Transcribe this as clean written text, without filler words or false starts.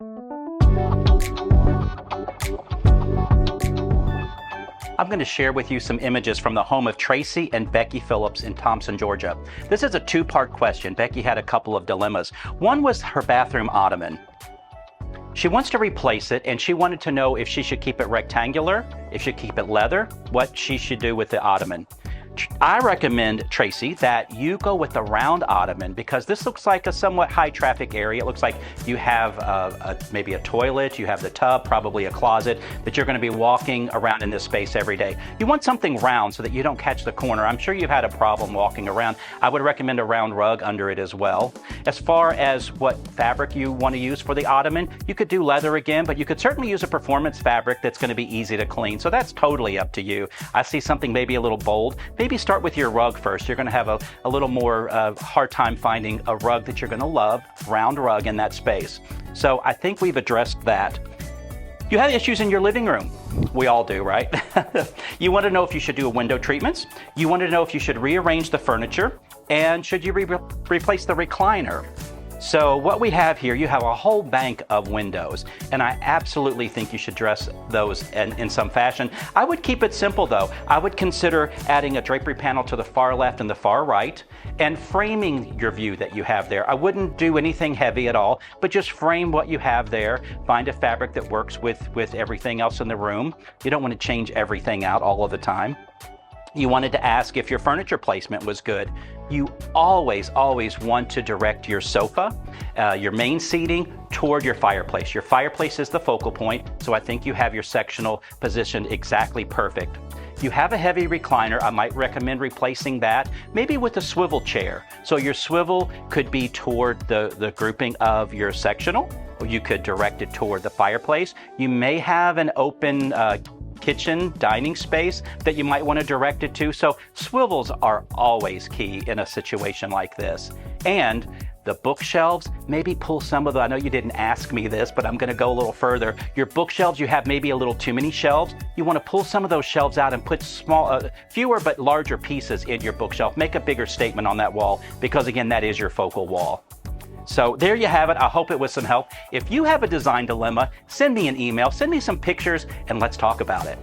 I'm going to share with you some images from the home of Tracy and Becky Phillips in Thompson, Georgia. This is a two-part question. Becky had a couple of dilemmas. One was her bathroom ottoman. She wants to replace it, and she wanted to know if she should keep it rectangular, if she should keep it leather, what she should do with the ottoman. I recommend, Tracy, that you go with the round ottoman because this looks like a somewhat high traffic area. It looks like you have maybe a toilet, you have the tub, probably a closet, but you're going to be walking around in this space every day. You want something round so that you don't catch the corner. I'm sure you've had a problem walking around. I would recommend a round rug under it as well. As far as what fabric you want to use for the ottoman, you could do leather again, but you could certainly use a performance fabric that's going to be easy to clean. So that's totally up to you. I see something maybe a little bold. Maybe start with your rug first. You're going to have a little more hard time finding a rug that you're going to love, round rug in that space. So I think we've addressed that. You have issues in your living room. We all do, right? You want to know if you should do window treatments. You want to know if you should rearrange the furniture. And should you replace the recliner? So what we have here, you have a whole bank of windows, and I absolutely think you should dress those in some fashion. I would keep it simple though. I would consider adding a drapery panel to the far left and the far right and framing your view that you have there. I wouldn't do anything heavy at all, but just frame what you have there. Find a fabric that works with everything else in the room. You don't want to change everything out all of the time. You wanted to ask if your furniture placement was good. You always want to direct your sofa, your main seating toward your fireplace. Your fireplace is the focal point, so I think you have your sectional positioned exactly perfect. You have a heavy recliner. I might recommend replacing that, maybe with a swivel chair. So your swivel could be toward the grouping of your sectional, or you could direct it toward the fireplace. You may have an open kitchen dining space that you might want to direct it to. So swivels are always key in a situation like this. And the bookshelves, maybe pull some of the, I know you didn't ask me this, but I'm going to go a little further. Your bookshelves, you have maybe a little too many shelves. You want to pull some of those shelves out and put fewer but larger pieces in your bookshelf. Make a bigger statement on that wall because again, that is your focal wall. So there you have it. I hope it was some help. If you have a design dilemma, send me an email, send me some pictures, and let's talk about it.